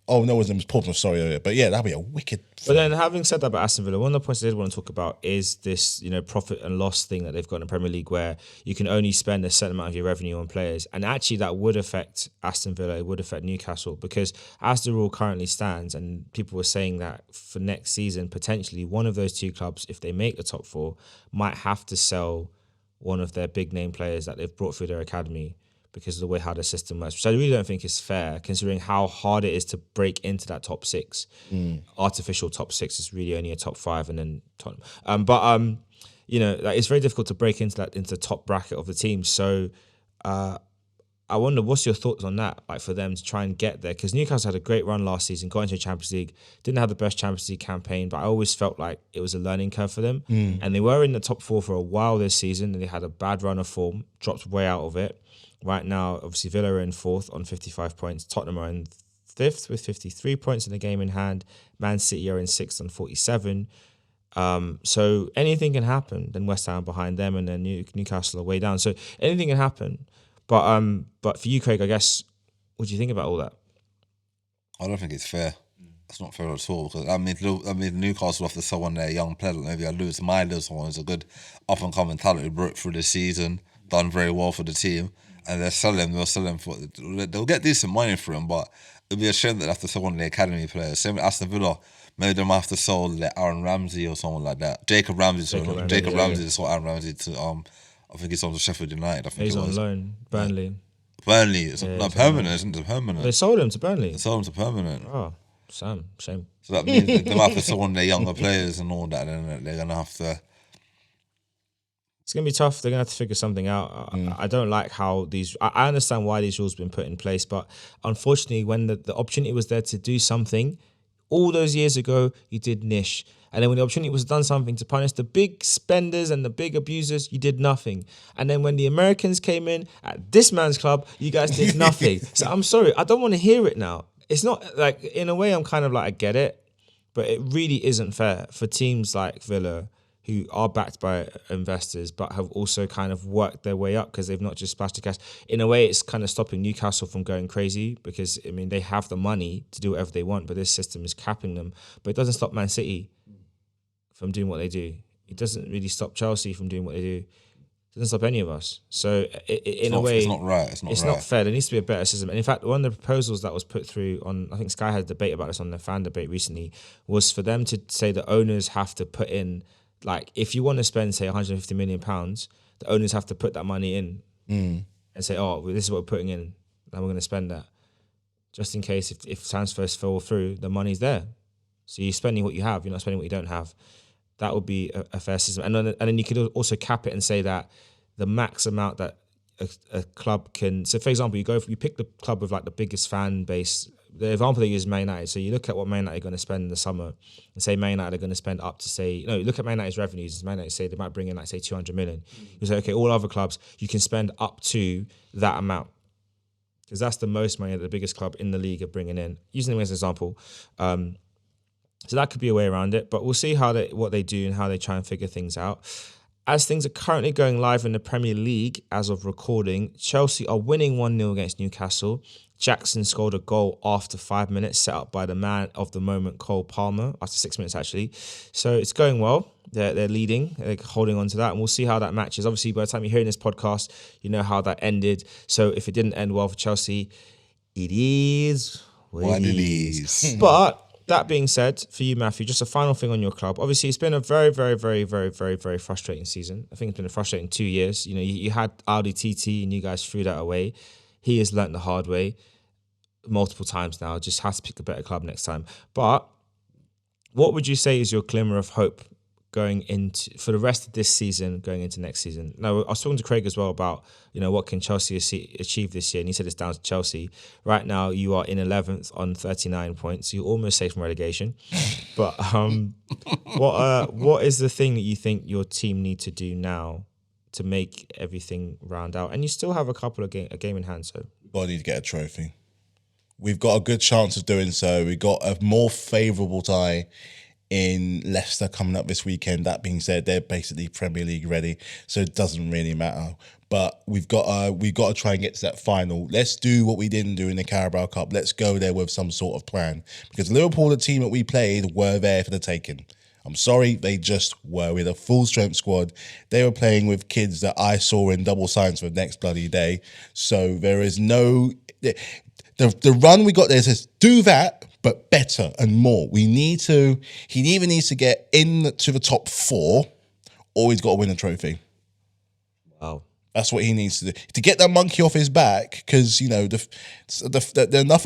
oh no, his name was Portsmouth. Sorry, but yeah, that'd be a wicked. But then, having said that about Aston Villa, one of the points I did want to talk about is this, profit and loss thing that they've got in the Premier League, where you can only spend a certain amount of your revenue on players, and actually that would affect Aston Villa, it would affect Newcastle, because as the rule currently stands, and people were saying that for next season, potentially one of those two clubs, if they make the top four, might have to sell one of their big name players that they've brought through their academy, because of the way how the system works, which I really don't think is fair, considering how hard it is to break into that top six. Artificial top six is really only a top five, and then Tottenham. It's very difficult to break into the top bracket of the team. So I wonder, what's your thoughts on that? Like, for them to try and get there, because Newcastle had a great run last season, got into the Champions League, didn't have the best Champions League campaign, but I always felt like it was a learning curve for them. And they were in the top four for a while this season, and they had a bad run of form, dropped way out of it. Right now, obviously, Villa are in fourth on 55 points. Tottenham are in fifth with 53 points in the game in hand. Man City are in sixth on 47. So anything can happen. Then West Ham behind them, and then Newcastle are way down. So anything can happen. But for you, Craig, I guess, what do you think about all that? I don't think it's fair. It's not fair at all, because I mean Newcastle have to sell one their young player. Maybe I lose my little one is a good up and coming talent who broke through the season, done very well for the team. And they'll sell him for, they'll get decent money for him, but it'll be a shame that they have to sell one of the academy players. Same with Aston Villa, maybe they might have to sell like Aaron Ramsey or someone like that. Jacob Ramsey sold Aaron Ramsey to I think he's on to Sheffield United. I think he's on loan. Burnley. It's not permanent, isn't it? Permanent. They sold him to Burnley. Permanent. Oh, Sam, shame. So that means they might have to sell one of their younger players and all that, and they're gonna have to. It's going to be tough. They're going to have to figure something out. I don't like how I understand why these rules have been put in place, but unfortunately, when the opportunity was there to do something, all those years ago, you did niche. And then when the opportunity was done something to punish the big spenders and the big abusers, you did nothing. And then when the Americans came in at this man's club, you guys did nothing. So I'm sorry, I don't want to hear it now. It's not like, in a way, I'm kind of like, I get it, but it really isn't fair for teams like Villa, who are backed by investors, but have also kind of worked their way up because they've not just splashed the cash. In a way, it's kind of stopping Newcastle from going crazy, because, I mean, they have the money to do whatever they want, but this system is capping them. But it doesn't stop Man City from doing what they do. It doesn't really stop Chelsea from doing what they do. It doesn't stop any of us. So in a way, it's not right. It's not fair. There needs to be a better system. And in fact, one of the proposals that was put through on, I think Sky had a debate about this on their fan debate recently, was for them to say that owners have to put in, like, if you want to spend, say, £150 million, the owners have to put that money in and say, oh, well, this is what we're putting in, and we're going to spend that. Just in case if transfers fall through, the money's there. So you're spending what you have, you're not spending what you don't have. That would be a fair system. And then you could also cap it and say that the max amount that a club can... So, for example, you pick the club with, like, the biggest fan base. The example they use is Man United. So you look at what Man United are going to spend in the summer and say Man United are going to spend up to, say, look at Man United's revenues. Man United say they might bring in, like, say, 200 million. You say, okay, all other clubs, you can spend up to that amount, because that's the most money that the biggest club in the league are bringing in. Using them as an example. So that could be a way around it, but we'll see what they do and how they try and figure things out. As things are currently going live in the Premier League as of recording, Chelsea are winning 1-0 against Newcastle. Jackson scored a goal after 5 minutes, set up by the man of the moment, Cole Palmer, after 6 minutes actually. So it's going well. They're leading, they're holding on to that, and we'll see how that matches. Obviously, by the time you're hearing this podcast, you know how that ended. So if it didn't end well for Chelsea, it is what it is. But that being said, for you, Matthew, just a final thing on your club. Obviously, it's been a very, very, very, very, very, very frustrating season. I think it's been a frustrating 2 years. You know, you had Audi TT and you guys threw that away. He has learnt the hard way multiple times now. Just has to pick a better club next time. But what would you say is your glimmer of hope going into for the rest of this season, going into next season? Now, I was talking to Craig as well about, you know, what can Chelsea achieve this year, and he said it's down to Chelsea. Right now, you are in 11th on 39 points. You're almost safe from relegation. But what is the thing that you think your team need to do now to make everything round out? And you still have a couple of a game in hand, so Body to get a trophy. We've got a good chance of doing so. We've got a more favourable tie in Leicester coming up this weekend. That being said, they're basically Premier League ready, so it doesn't really matter. But we've got to try and get to that final. Let's do what we didn't do in the Carabao Cup. Let's go there with some sort of plan, because Liverpool, the team that we played, were there for the taking. I'm sorry, they just were. With a full strength squad, they were playing with kids that I saw in double signs for the next bloody day. So there is no. The run we got there says do that, but better and more. He either needs to get into the top 4, or he's got to win a trophy. wow. That's what he needs to do to get that monkey off his back. Because you know the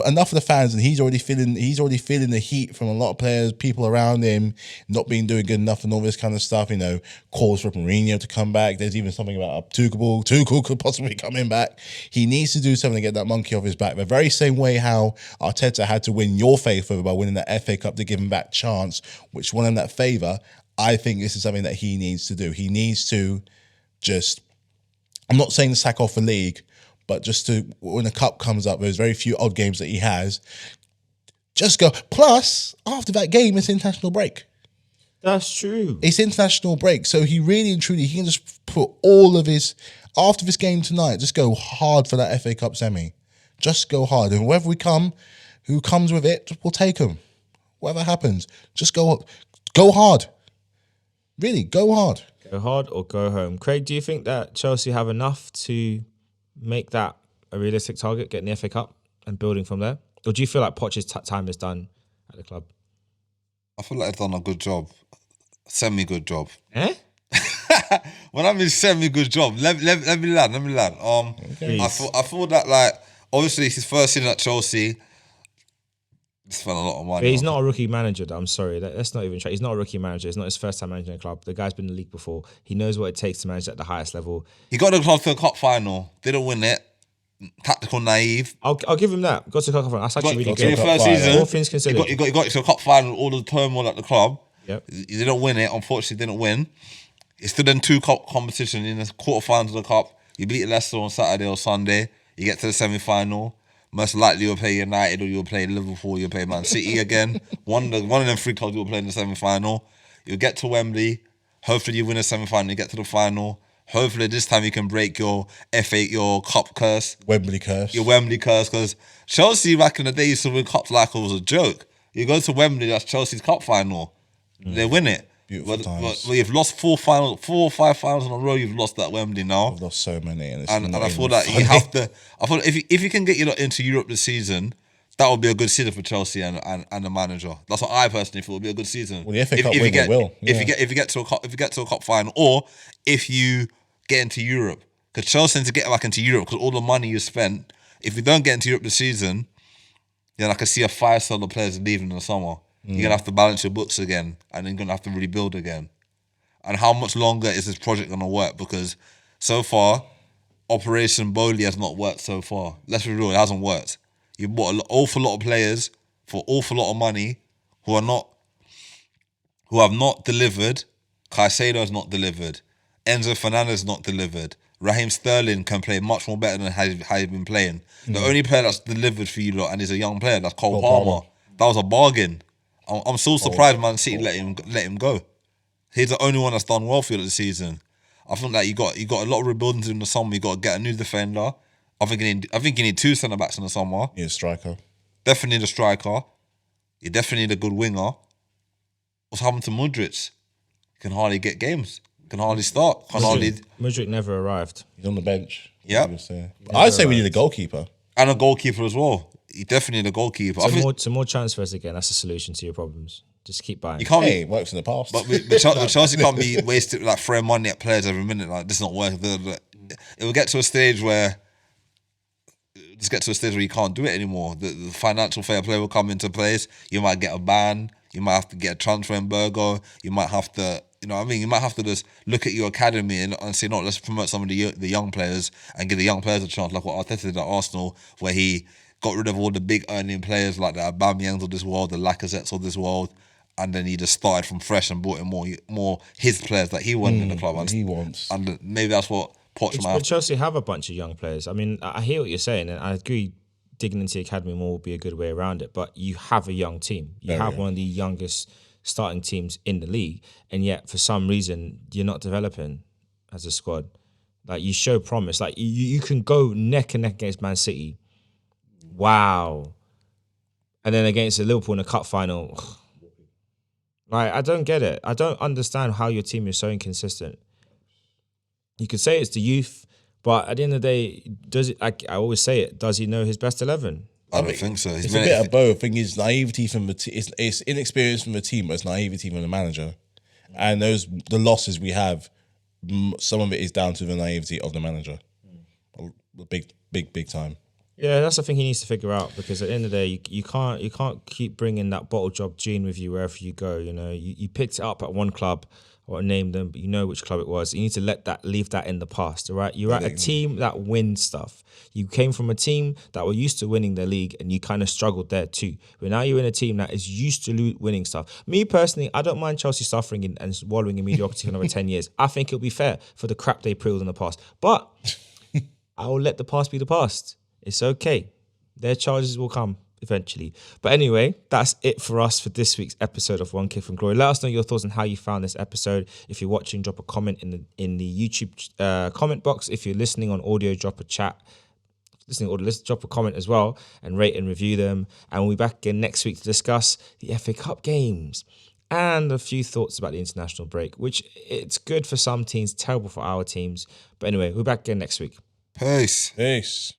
enough of the fans, and he's already feeling the heat from a lot of players, people around him not doing good enough, and all this kind of stuff. You know, calls for Mourinho to come back. There's even something about Tuchel could possibly coming back. He needs to do something to get that monkey off his back. The very same way how Arteta had to win your favour by winning that FA Cup to give him back chance, which won him that favour. I think this is something that he needs to do. He needs to just. I'm not saying to sack off the league, but just to, when the cup comes up, there's very few odd games that he has, just go. Plus, after that game, it's international break. That's true. It's international break. So he really and truly, he can just put all of his, after this game tonight, just go hard for that FA Cup semi. Just go hard. And whoever who comes with it, we'll take him. Whatever happens, just go hard. Really, go hard. Go hard or go home. Craig, do you think that Chelsea have enough to make that a realistic target, getting the FA Cup and building from there? Or do you feel like Poch's time is done at the club? I feel like they've done a good job. Semi-good job. Eh? When I mean semi-good job, let me land. I feel that, like, obviously it's his first season at Chelsea. He spent a lot of money. But he's not a rookie manager, though. I'm sorry. That's not even true. He's not a rookie manager. It's not his first time managing a club. The guy's been in the league before. He knows what it takes to manage at the highest level. He got the club to a cup final. Didn't win it. Tactical naive. I'll give him that. Got to the cup final. That's actually really In good. the first season, All things considered. he got to a cup final. All the turmoil at the club. Yep. He didn't win it. Unfortunately, didn't win. He's still in 2 cup competition in the quarterfinals of the cup. You beat Leicester on Saturday or Sunday. You get to the semi-final. Most likely you'll play United, or you'll play Liverpool, you'll play Man City again. One of them 3 clubs you'll play in the semi-final. You'll get to Wembley. Hopefully you win a semi-final, you get to the final. Hopefully this time you can break your your cup curse. Wembley curse. Your Wembley curse, because Chelsea back in the day used to win cups like it was a joke. You go to Wembley, that's Chelsea's cup final. They win it. Beautiful times. But you've lost 4 or 5 finals in a row. You've lost at Wembley now. I've lost so many, and I feel that you have to. I thought if you can get into Europe this season, that would be a good season for Chelsea and the manager. That's what I personally feel would be a good season. Well, the FA Cup win will. If you get to a cup final, or if you get into Europe, because Chelsea need to get back into Europe, because all the money you spent. If you don't get into Europe this season, then I can see a 5-star players leaving in the summer. You're going to have to balance your books again, and then you're going to have to rebuild again. And how much longer is this project going to work? Because so far, Operation Bowley has not worked so far. Let's be real, it hasn't worked. You bought an awful lot of players for an awful lot of money who have not delivered. Caicedo has not delivered. Enzo Fernandez has not delivered. Raheem Sterling can play much more better than how he's been playing. The only player that's delivered for you lot, and he's a young player, that's Cole Palmer. That was a bargain. I'm so surprised Man City let him go. He's the only one that's done well for you this season. I think that you got a lot of rebuilding in the summer. You got to get a new defender. I think you need 2 centre backs in the summer. Yeah, striker. Definitely need a striker. You definitely need a good winger. What's happened to Mudryk? Can hardly get games. Can hardly start. Mudryk never arrived. He's on the bench. Yeah. I'd say we need a goalkeeper. And a goalkeeper as well. You definitely need a goalkeeper. So more transfers again. That's the solution to your problems. Just keep buying. You can't Hey, it works in the past. But Chelsea can't be wasted like throwing money at players every minute. Like this is not working. It will get to a stage where you can't do it anymore. The financial fair play will come into place. You might get a ban. You might have to get a transfer embargo. You might have to, you know what I mean? You might have to just look at your academy and say, no, let's promote some of the young players and give the young players a chance, like what Arteta did at Arsenal, where he got rid of all the big earning players like the Aubameyangs of this world, the Lacazettes of this world, and then he just started from fresh and brought in more his players that he wanted in the club. He wants. And maybe that's what Poch might have. But Chelsea have a bunch of young players. I mean, I hear what you're saying, and I agree digging into the academy more would be a good way around it, but you have a young team. You have one of the youngest starting teams in the league, and yet for some reason you're not developing as a squad. Like, you show promise. Like, you can go neck and neck against Man City. Wow. And then against the Liverpool in the cup final. Like, I don't get it. I don't understand how your team is so inconsistent. You could say it's the youth, but at the end of the day, does it? I always say it. Does he know his best 11? I don't think so. It's a bit of both. I think it's naivety from the team. It's inexperience from the team, but it's naivety from the manager. And the losses we have, some of it is down to the naivety of the manager. Big time. Yeah, that's the thing he needs to figure out, because at the end of the day, you can't keep bringing that bottle job gene with you wherever you go. You know, you picked it up at one club, or named them, but you know which club it was. You need to leave that in the past, all right? You're at a team that wins stuff. You came from a team that were used to winning the league, and you kind of struggled there too. But now you're in a team that is used to winning stuff. Me personally, I don't mind Chelsea suffering and wallowing in mediocrity for another 10 years. I think it'll be fair for the crap they pulled in the past. But I will let the past be the past. It's okay. Their charges will come eventually. But anyway, that's it for us for this week's episode of One Kick from Glory. Let us know your thoughts on how you found this episode. If you're watching, drop a comment in the YouTube comment box. If you're listening on audio, drop a chat. Drop a comment as well, and rate and review them. And we'll be back again next week to discuss the FA Cup games and a few thoughts about the international break, which it's good for some teams, terrible for our teams. But anyway, we're back again next week. Peace. Peace.